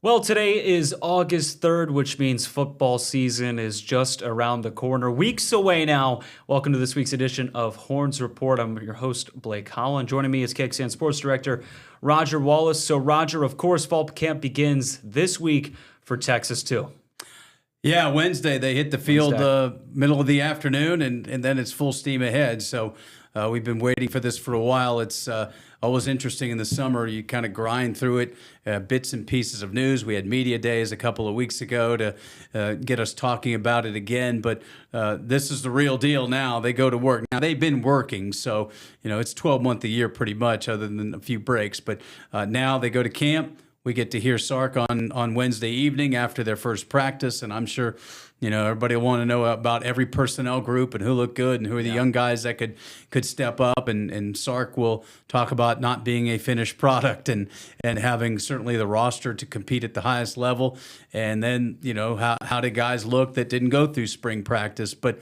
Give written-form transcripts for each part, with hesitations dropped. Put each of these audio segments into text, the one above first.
Well, today is August 3rd, which means football season is just around the corner. Weeks away now. Welcome to this week's edition of Horns Report. I'm your host, Blake Holland. Joining me is KXAN Sports Director Roger Wallace. So, Roger, of course, fall camp begins this week for Texas, too. Yeah, Wednesday they hit the field middle of the afternoon, and then it's full steam ahead. So we've been waiting for this for a while. It's always interesting in the summer. You kind of grind through it, bits and pieces of news. We had media days a couple of weeks ago to get us talking about it again. But this is the real deal now. They go to work. Now, they've been working, so it's 12 months a year pretty much, other than a few breaks. But now they go to camp. We get to hear Sark on Wednesday evening after their first practice, and I'm sure everybody will want to know about every personnel group and who looked good and who are the young guys that could step up. And Sark will talk about not being a finished product and having certainly the roster to compete at the highest level. And then how did guys look that didn't go through spring practice, but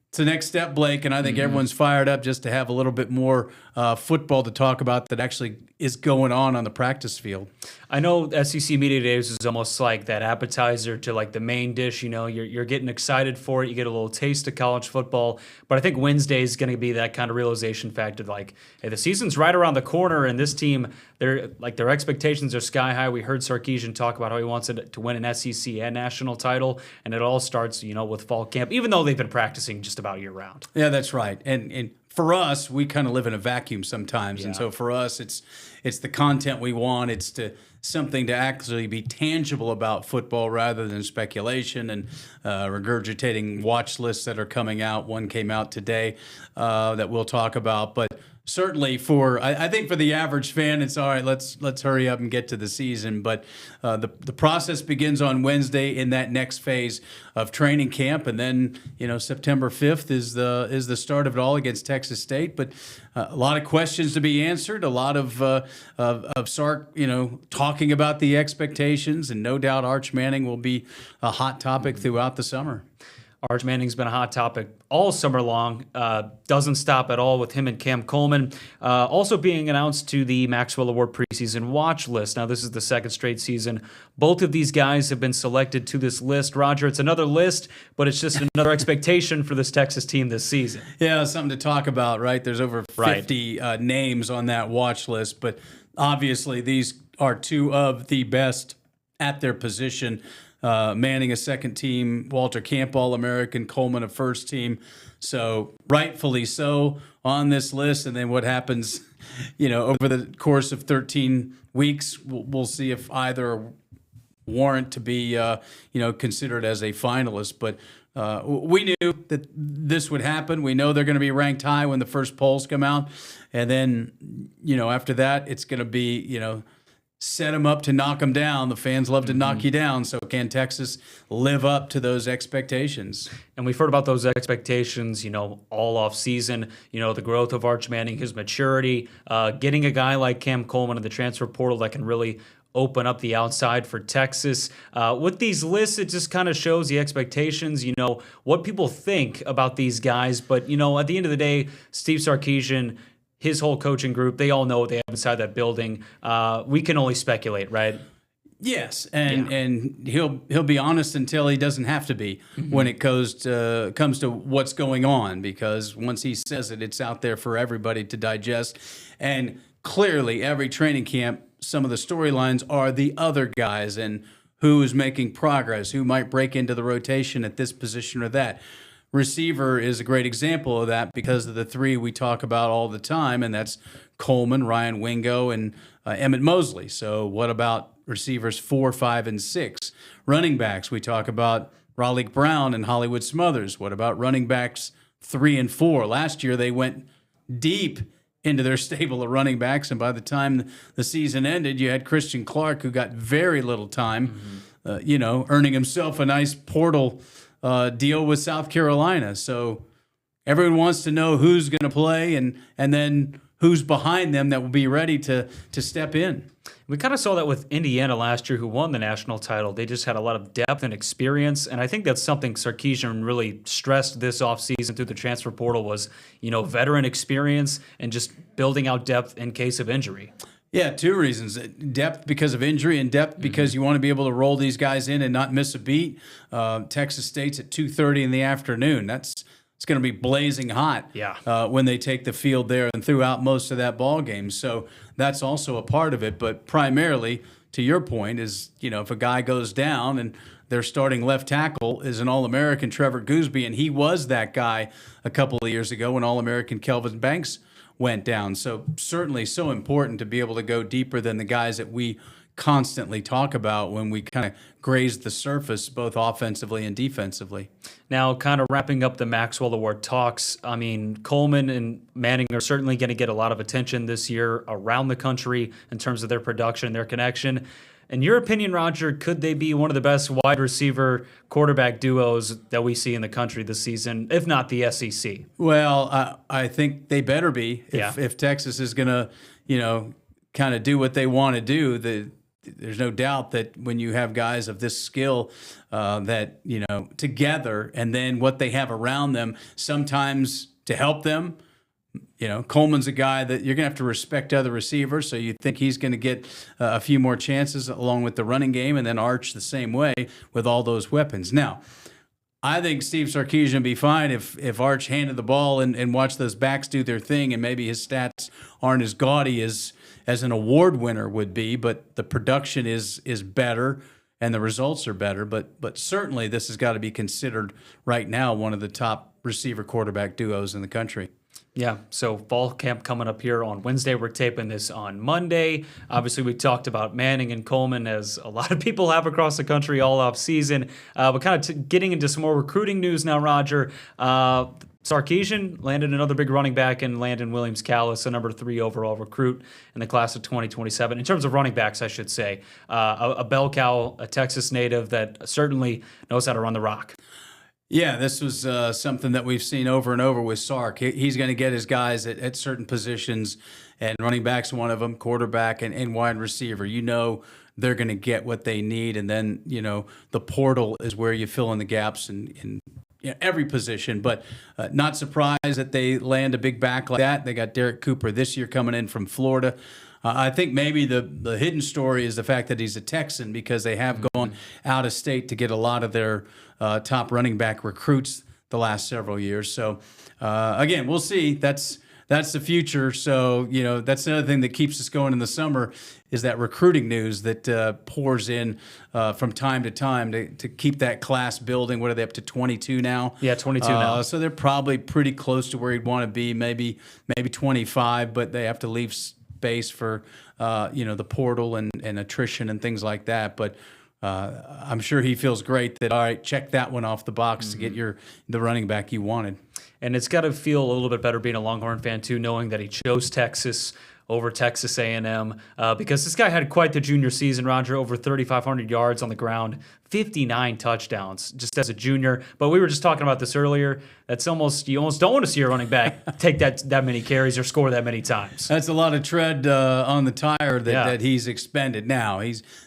it's the next step, Blake, and I think everyone's fired up just to have a little bit more football to talk about that actually is going on the practice field. I know SEC Media Days is almost like that appetizer to like the main dish. You're getting excited for it. You get a little taste of college football. But I think Wednesday is going to be that kind of realization factor. Like, hey, the season's right around the corner, and this team, their expectations are sky high. We heard Sarkisian talk about how he wants it to win an SEC and national title, and it all starts, with fall camp, even though they've been practicing just about year round. Yeah, that's right. And for us, we kind of live in a vacuum sometimes, and so for us, it's the content we want. It's something to actually be tangible about football rather than speculation and regurgitating watch lists that are coming out. One came out today that we'll talk about, but certainly I think for the average fan, it's all right. Let's hurry up and get to the season. But the process begins on Wednesday in that next phase of training camp, and then September 5th is the start of it all against Texas State. But a lot of questions to be answered. A lot of Sark talking about the expectations, and no doubt Arch Manning will be a hot topic throughout the summer. Arch Manning's been a hot topic all summer long. Doesn't stop at all with him and Cam Coleman. Also being announced to the Maxwell Award preseason watch list. Now, this is the second straight season. Both of these guys have been selected to this list. Roger, it's another list, but it's just another expectation for this Texas team this season. Yeah, something to talk about, right? There's over 50 names on that watch list, but obviously these are two of the best at their position. Manning a second team, Walter Camp All-American, Coleman a first team. So rightfully so on this list. And then what happens, over the course of 13 weeks, we'll see if either warrant to be, considered as a finalist. But we knew that this would happen. We know they're going to be ranked high when the first polls come out. And then, after that, it's going to be, set them up to knock them down. The fans love to knock you down. So can Texas live up to those expectations? And we've heard about those expectations, all off season. The growth of Arch Manning, his maturity, getting a guy like Cam Coleman in the transfer portal that can really open up the outside for Texas. With these lists, it just kind of shows the expectations, what people think about these guys. But, at the end of the day, Steve Sarkisian, his whole coaching group, they all know what they have inside that building. We can only speculate, right? Yes, and he'll be honest until he doesn't have to be when it comes to what's going on, because once he says it, it's out there for everybody to digest. And clearly, every training camp, some of the storylines are the other guys and who is making progress, who might break into the rotation at this position or that. Receiver is a great example of that because of the three we talk about all the time, and that's Coleman, Ryan Wingo, and Emmett Mosley. So what about receivers 4, 5, and 6? Running backs, we talk about Raleigh Brown and Hollywood Smothers. What about running backs 3 and 4? Last year they went deep into their stable of running backs, and by the time the season ended, you had Christian Clark, who got very little time, earning himself a nice portal deal with South Carolina. So everyone wants to know who's going to play and then who's behind them that will be ready to step in. We kind of saw that with Indiana last year, who won the national title. They just had a lot of depth and experience, and I think that's something Sarkisian really stressed this offseason through the transfer portal was, veteran experience and just building out depth in case of injury. Yeah, two reasons. Depth because of injury, and depth because you want to be able to roll these guys in and not miss a beat. Texas State's at 2:30 in the afternoon. It's going to be blazing hot when they take the field there and throughout most of that ball game. So that's also a part of it. But primarily, to your point, is, if a guy goes down and their starting left tackle is an All-American, Trevor Gooseby, and he was that guy a couple of years ago when All-American Kelvin Banks went down. So certainly so important to be able to go deeper than the guys that we constantly talk about when we kind of graze the surface, both offensively and defensively. Now, kind of wrapping up the Maxwell Award talks, I mean, Coleman and Manning are certainly going to get a lot of attention this year around the country in terms of their production, their connection. In your opinion, Roger, could they be one of the best wide receiver quarterback duos that we see in the country this season, if not the SEC? Well, I think they better be. If Texas is going to, kind of do what they want to do, there's no doubt that when you have guys of this skill that, together, and then what they have around them, sometimes to help them, Coleman's a guy that you're going to have to respect other receivers, so you think he's going to get a few more chances along with the running game, and then Arch the same way with all those weapons. Now, I think Steve Sarkisian would be fine if Arch handed the ball and watched those backs do their thing, and maybe his stats aren't as gaudy as an award winner would be, but the production is better and the results are better. But certainly this has got to be considered right now one of the top receiver quarterback duos in the country. Yeah, so fall camp coming up here on Wednesday. We're taping this on Monday. Obviously, we talked about Manning and Coleman, as a lot of people have across the country all off season. But kind of getting into some more recruiting news now, Roger. Sarkisian landed another big running back in Landon Williams-Callis, a number 3 overall recruit in the class of 2027. In terms of running backs, I should say, a bell cow, a Texas native that certainly knows how to run the rock. Yeah, this was something that we've seen over and over with Sark. He's going to get his guys at certain positions, and running back's one of them, quarterback and wide receiver. They're going to get what they need, and then, the portal is where you fill in the gaps in every position. But not surprised that they land a big back like that. They got Derek Cooper this year coming in from Florida. I think maybe the hidden story is the fact that he's a Texan, because they have gone out of state to get a lot of their top running back recruits the last several years. So, again, we'll see. That's the future. So, that's another thing that keeps us going in the summer is that recruiting news that pours in from time to time to keep that class building. What are they up to, 22 now? Yeah, 22 now. So they're probably pretty close to where you'd want to be, maybe 25, but they have to leave space for the portal and attrition and things like that. But I'm sure he feels great that, all right, check that one off the box to get the running back you wanted. And it's got to feel a little bit better being a Longhorn fan too, knowing that he chose Texas over Texas A&M, because this guy had quite the junior season, Roger, over 3,500 yards on the ground, 59 touchdowns just as a junior. But we were just talking about this earlier. You almost don't want to see a running back take that many carries or score that many times. That's a lot of tread on the tire that he's expended. Now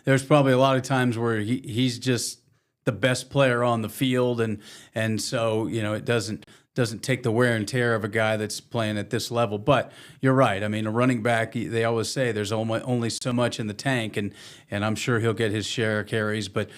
there's probably a lot of times where he's just the best player on the field, and so it doesn't take the wear and tear of a guy that's playing at this level. But you're right. I mean, a running back, they always say there's only so much in the tank, and I'm sure he'll get his share of carries. But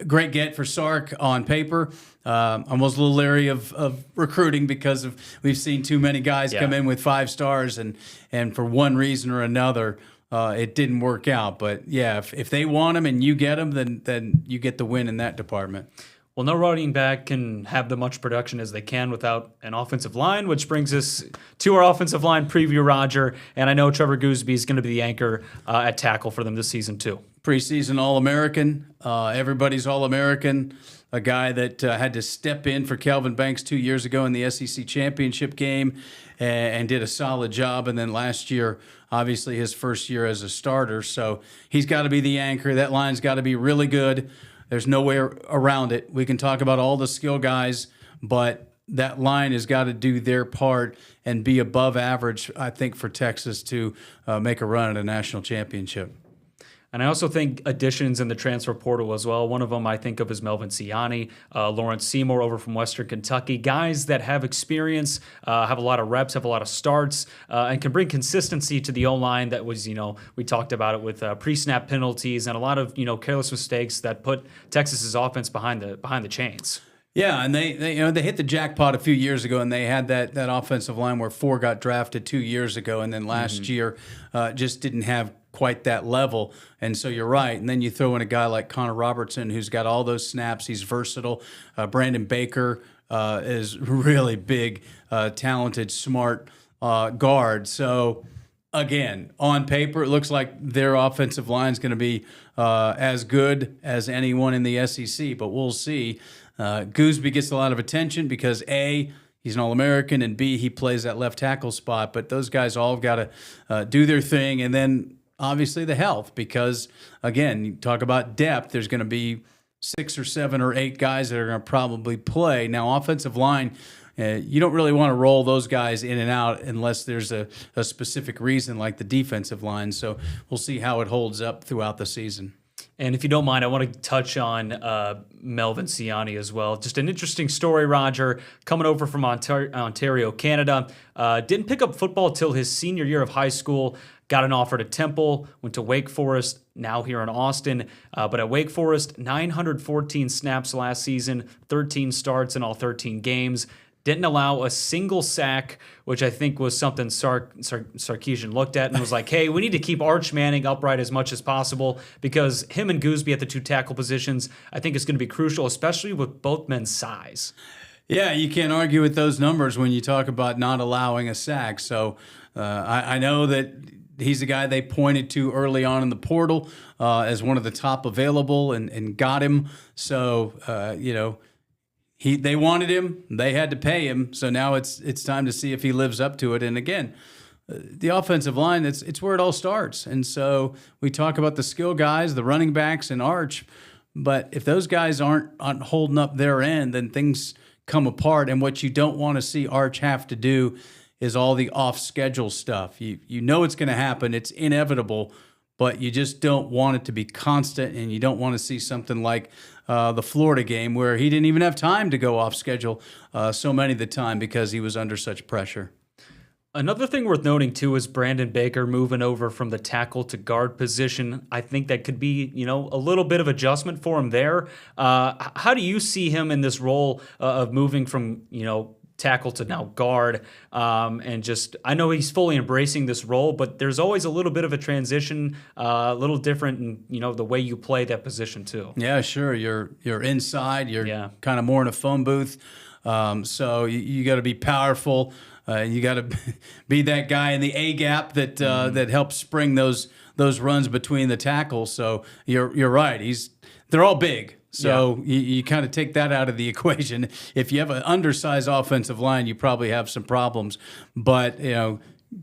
great get for Sark on paper. Almost a little leery of recruiting because we've seen too many guys come in with 5 stars, and for one reason or another, it didn't work out. But yeah, if they want him and you get him, then you get the win in that department. Well, no running back can have the much production as they can without an offensive line, which brings us to our offensive line preview, Roger. And I know Trevor Gooseby is going to be the anchor at tackle for them this season, too. Preseason All-American, everybody's All-American, a guy that had to step in for Kelvin Banks 2 years ago in the SEC championship game and did a solid job. And then last year, obviously his first year as a starter. So he's got to be the anchor. That line's got to be really good. There's no way around it. We can talk about all the skill guys, but that line has got to do their part and be above average, I think, for Texas to make a run at a national championship. And I also think additions in the transfer portal as well. One of them I think of is Melvin Ciani, Lawrence Seymour over from Western Kentucky. Guys that have experience, have a lot of reps, have a lot of starts, and can bring consistency to the O-line that was, we talked about it with pre-snap penalties and a lot of, careless mistakes that put Texas's offense behind the chains. Yeah, and they hit the jackpot a few years ago, and they had that offensive line where 4 got drafted 2 years ago, and then last year just didn't have quite that level. And so you're right. And then you throw in a guy like Connor Robertson, who's got all those snaps. He's versatile. Brandon Baker is really big, talented, smart guard. So again, on paper, it looks like their offensive line is going to be as good as anyone in the SEC, but we'll see. Gooseby gets a lot of attention because A, he's an All-American, and B, he plays that left tackle spot. But those guys all have got to do their thing, and then obviously the health, because again, you talk about depth. There's going to be 6 or 7 or 8 guys that are going to probably play. Now, offensive line, you don't really want to roll those guys in and out unless there's a specific reason, like the defensive line. So we'll see how it holds up throughout the season. And if you don't mind, I want to touch on Melvin Ciani as well. Just an interesting story, Roger, coming over from Ontario, Canada. Didn't pick up football till his senior year of high school. Got an offer to Temple, went to Wake Forest, now here in Austin. But at Wake Forest, 914 snaps last season, 13 starts in all 13 games. Didn't allow a single sack, which I think was something Sarkisian looked at and was like, hey, we need to keep Arch Manning upright as much as possible because him and Gooseby at the 2 tackle positions, I think is going to be crucial, especially with both men's size. Yeah, you can't argue with those numbers when you talk about not allowing a sack. So I know that he's a guy they pointed to early on in the portal as one of the top available and got him. So, they wanted him, they had to pay him, so now it's time to see if he lives up to it. And again, the offensive line, it's where it all starts. And so we talk about the skill guys, the running backs, and Arch, but if those guys aren't holding up their end, then things come apart. And what you don't want to see Arch have to do is all the off-schedule stuff. You know it's going to happen, it's inevitable, but you just don't want it to be constant, and you don't want to see something like the Florida game where he didn't even have time to go off schedule so many of the time because he was under such pressure. Another thing worth noting, too, is Brandon Baker moving over from the tackle to guard position. I think that could be, a little bit of adjustment for him there. How do you see him in this role of moving from, tackle to now guard, and just I know he's fully embracing this role, but there's always a little bit of a transition, a little different in the way you play that position too. Yeah, sure. You're inside. You're kind of more in a phone booth, so you got to be powerful. You got to be that guy in the A gap that that helps spring those runs between the tackles. So you're right. They're all big. So you kind of take that out of the equation. If you have an undersized offensive line, you probably have some problems. But,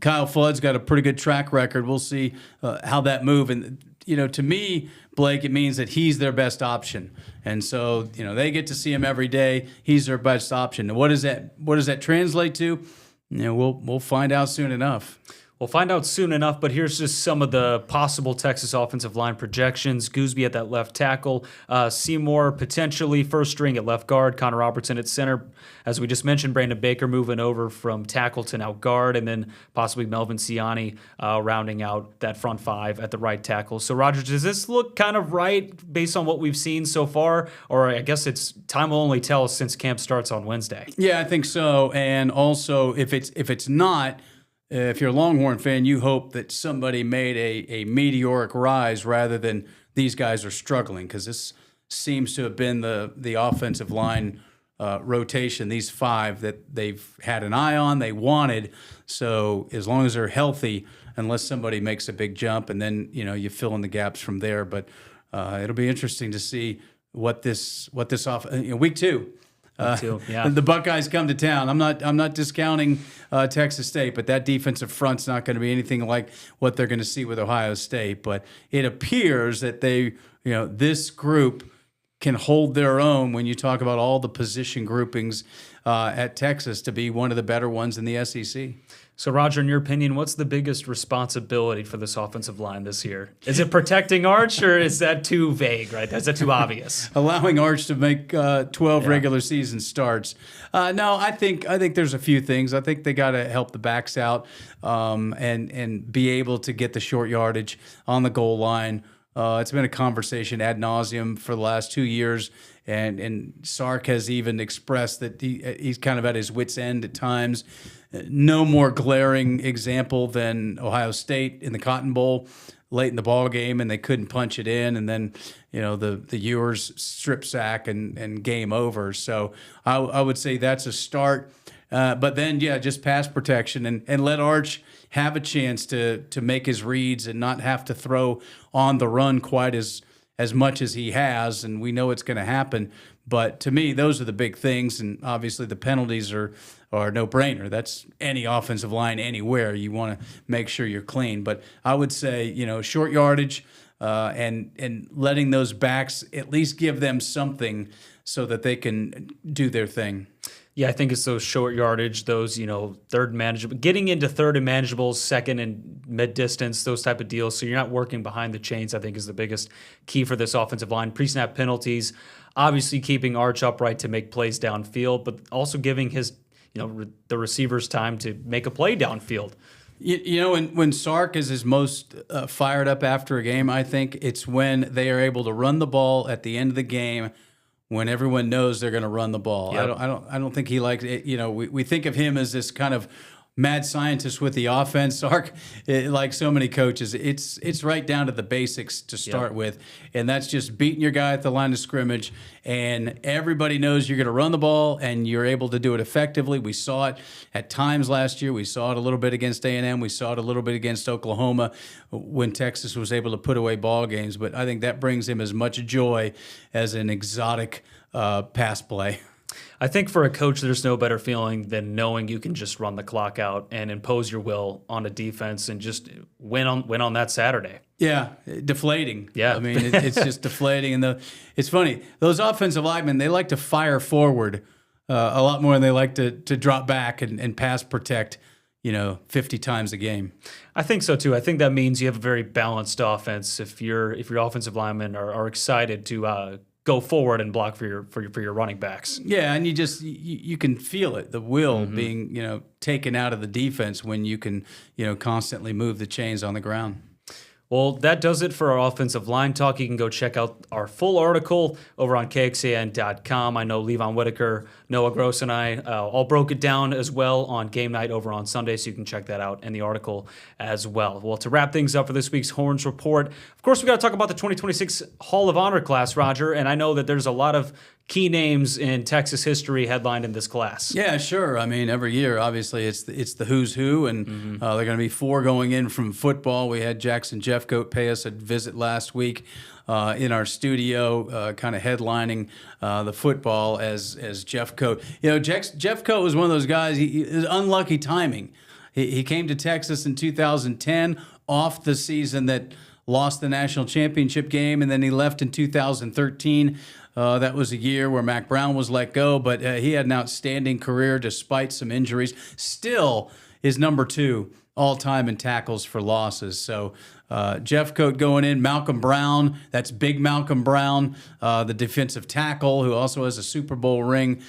Kyle Flood's got a pretty good track record. We'll see how that move. And, to me, Blake, it means that he's their best option. And so, they get to see him every day. He's their best option. And what does that translate to? We'll find out soon enough. We'll find out soon enough, but here's just some of the possible Texas offensive line projections. Gooseby at that left tackle, Seymour potentially first string at left guard, Connor Robertson at center. As we just mentioned, Brandon Baker moving over from tackle to now guard, and then possibly Melvin Ciani rounding out that front 5 at the right tackle. So, Roger, does this look kind of right based on what we've seen so far? Or I guess time will only tell since camp starts on Wednesday. Yeah, I think so. And also, if it's not, if you're a Longhorn fan, you hope that somebody made a meteoric rise rather than these guys are struggling, because this seems to have been the offensive line rotation, these 5 that they've had an eye on, they wanted. So as long as they're healthy, unless somebody makes a big jump, and then you fill in the gaps from there. But it'll be interesting to see what this off week 2. The Buckeyes come to town. I'm not discounting Texas State, but that defensive front's not going to be anything like what they're going to see with Ohio State. But it appears that this group can hold their own when you talk about all the position groupings at Texas to be one of the better ones in the SEC. So, Roger, in your opinion, what's the biggest responsibility for this offensive line this year? Is it protecting Arch, or is that too vague, right? Is that too obvious? Allowing Arch to make 12 regular season starts. No, I think there's a few things. I think they got to help the backs out and be able to get the short yardage on the goal line. It's been a conversation ad nauseum for the last 2 years, and Sark has even expressed that he's kind of at his wit's end at times. No more glaring example than Ohio State in the Cotton Bowl late in the ball game, and they couldn't punch it in, and then the Ewers strip sack and game over. So I would say that's a start. But then just pass protection and let Arch have a chance to make his reads and not have to throw on the run quite as much as he has, and we know it's going to happen. But to me, those are the big things, and obviously the penalties are no-brainer. That's any offensive line anywhere. You want to make sure you're clean. But I would say, short yardage and letting those backs at least give them something so that they can do their thing. Yeah, I think it's those short yardage, those, third manageable, getting into third and manageable, second and mid distance, those type of deals. So you're not working behind the chains, I think, is the biggest key for this offensive line. Pre-snap penalties, obviously keeping Arch upright to make plays downfield, but also giving his, the receivers time to make a play downfield. When Sark is his most fired up after a game, I think it's when they are able to run the ball at the end of the game, when everyone knows they're going to run the ball. Yep. I don't think he likes it. We think of him as this kind of mad scientist with the offense. Sark, like so many coaches, it's right down to the basics to start with, and that's just beating your guy at the line of scrimmage, and everybody knows you're going to run the ball, and you're able to do it effectively. We saw it at times last year. We saw it a little bit against A&M. We saw it a little bit against Oklahoma when Texas was able to put away ball games, but I think that brings him as much joy as an exotic pass play. I think for a coach, there's no better feeling than knowing you can just run the clock out and impose your will on a defense and just win on that Saturday. Yeah, deflating. Yeah. I mean, it's just deflating. And it's funny, those offensive linemen, they like to fire forward a lot more than they like to drop back and pass protect, 50 times a game. I think so too. I think that means you have a very balanced offense if your offensive linemen are excited to go forward and block for your running backs. Yeah, and you can feel it, the will being taken out of the defense when you can constantly move the chains on the ground. Well, that does it for our offensive line talk. You can go check out our full article over on KXAN.com. I know Levon Whitaker, Noah Gross, and I all broke it down as well on game night over on Sunday, so you can check that out in the article as well. Well, to wrap things up for this week's Horns Report, of course, we got to talk about the 2026 Hall of Honor class, Roger, and I know that there's a lot of key names in Texas history headlined in this class. Yeah, sure. I mean, every year, obviously, it's the who's who, and there are going to be 4 going in from football. We had Jackson Jeffcoat pay us a visit last week in our studio, kind of headlining the football as Jeffcoat. Jeffcoat was one of those guys. He is unlucky timing. He came to Texas in 2010 off the season that lost the national championship game, and then he left in 2013. That was a year where Mac Brown was let go, but he had an outstanding career despite some injuries. Still is number 2 all-time in tackles for losses. So Jeffcoat going in, Malcolm Brown, that's big Malcolm Brown, the defensive tackle who also has a Super Bowl ring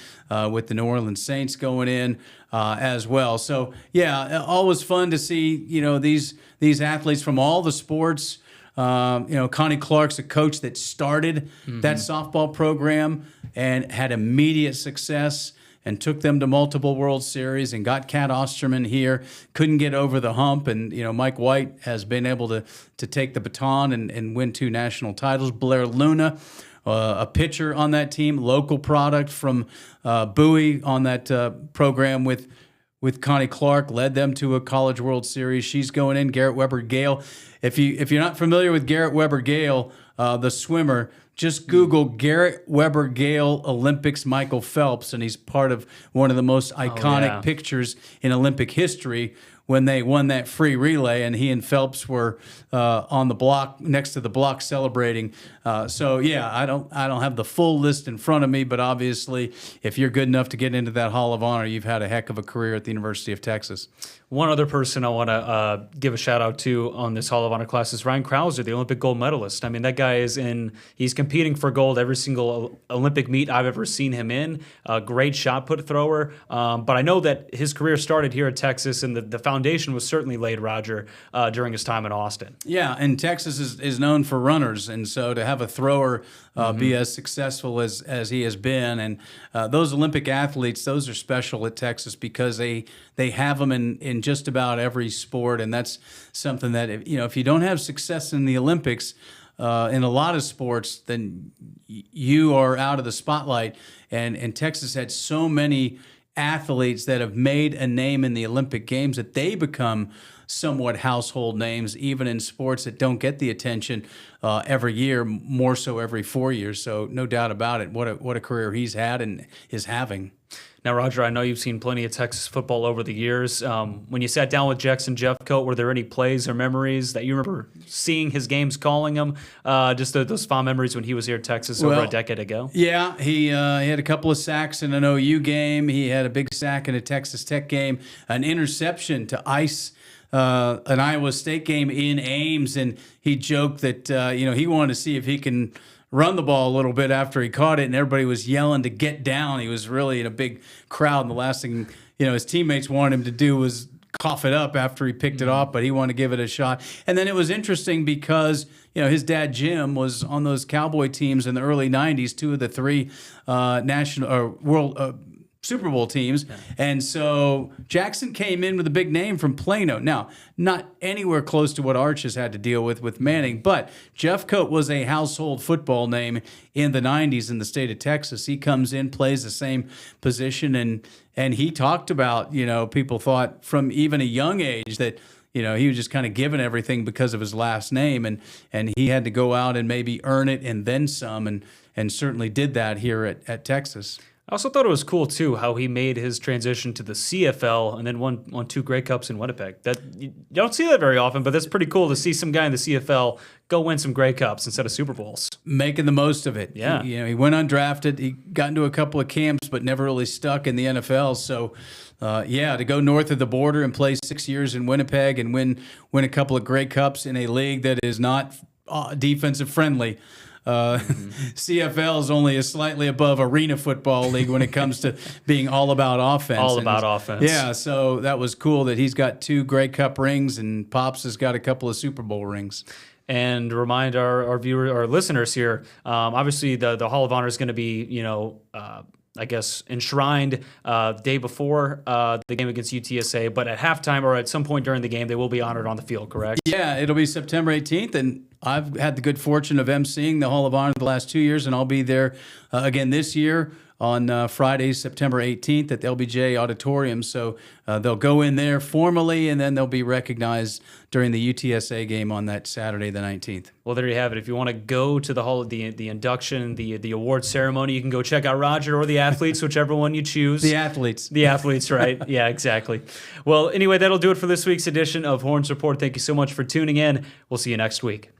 with the New Orleans Saints going in as well. So, yeah, always fun to see, these athletes from all the sports. Connie Clark's a coach that started that softball program and had immediate success and took them to multiple World Series and got Cat Osterman here, couldn't get over the hump. And, Mike White has been able to take the baton and win 2 national titles. Blair Luna, a pitcher on that team, local product from Bowie on that program with Connie Clark, led them to a College World Series. She's going in. Garrett Weber-Gale. If you're not familiar with Garrett Weber-Gale, the swimmer, just Google Garrett Weber-Gale Olympics Michael Phelps, and he's part of one of the most iconic pictures in Olympic history when they won that free relay, and he and Phelps were on the block next to the block celebrating. So yeah, I don't have the full list in front of me, but obviously, if you're good enough to get into that Hall of Honor, you've had a heck of a career at the University of Texas. One other person I want to give a shout out to on this Hall of Honor class is Ryan Krauser, the Olympic gold medalist. I mean, that guy he's competing for gold every single Olympic meet I've ever seen him in. A great shot put thrower. But I know that his career started here at Texas, and the foundation was certainly laid, Roger, during his time in Austin. Yeah, and Texas is known for runners, and so to have a thrower be as successful as he has been, and those Olympic athletes, those are special at Texas because they have them in just about every sport, and that's something that if you don't have success in the Olympics in a lot of sports, then you are out of the spotlight. And Texas had so many athletes that have made a name in the Olympic Games that they become somewhat household names, even in sports that don't get the attention every year, more so every 4 years. So no doubt about it, what a career he's had and is having. Now, Roger, I know you've seen plenty of Texas football over the years. When you sat down with Jackson Jeffcoat, were there any plays or memories that you remember seeing his games, calling him? Just those fond memories when he was here at Texas over a decade ago? Yeah, he had a couple of sacks in an OU game. He had a big sack in a Texas Tech game, an interception to ice an Iowa State game in Ames, and he joked that he wanted to see if he can run the ball a little bit after he caught it, and everybody was yelling to get down. He was really in a big crowd, and the last thing his teammates wanted him to do was cough it up after he picked it off, but he wanted to give it a shot. And then it was interesting because his dad Jim was on those Cowboy teams in the early '90s, two of the three national or world Super Bowl teams. Yeah. And so Jackson came in with a big name from Plano. Now, not anywhere close to what Arch has had to deal with Manning, but Jeffcoat was a household football name in the 90s in the state of Texas. He comes in, plays the same position, and he talked about, people thought from even a young age that he was just kind of given everything because of his last name, and he had to go out and maybe earn it and then some, and certainly did that here at Texas. I also thought it was cool, too, how he made his transition to the CFL and then won 2 Grey Cups in Winnipeg. That you don't see that very often, but that's pretty cool to see some guy in the CFL go win some Grey Cups instead of Super Bowls. Making the most of it. Yeah. He went undrafted. He got into a couple of camps, but never really stuck in the NFL. So, to go north of the border and play 6 years in Winnipeg and win a couple of Grey Cups in a league that is not defensive friendly. CFL is only slightly above arena football league when it comes to being all about offense. All about offense. Yeah, so that was cool that he's got 2 Grey Cup rings and Pops has got a couple of Super Bowl rings. And remind our viewers, our listeners here, obviously the Hall of Honor is going to be, enshrined the day before the game against UTSA, but at halftime or at some point during the game, they will be honored on the field, correct? Yeah, it'll be September 18th, and I've had the good fortune of emceeing the Hall of Honor the last 2 years, and I'll be there again this year on Friday, September 18th at the LBJ Auditorium. So they'll go in there formally, and then they'll be recognized during the UTSA game on that Saturday, the 19th. Well, there you have it. If you want to go to the Hall of the induction, the award ceremony, you can go check out Roger or the athletes, whichever one you choose. The athletes. The athletes, right? Yeah, exactly. Well, anyway, that'll do it for this week's edition of Horns Report. Thank you so much for tuning in. We'll see you next week.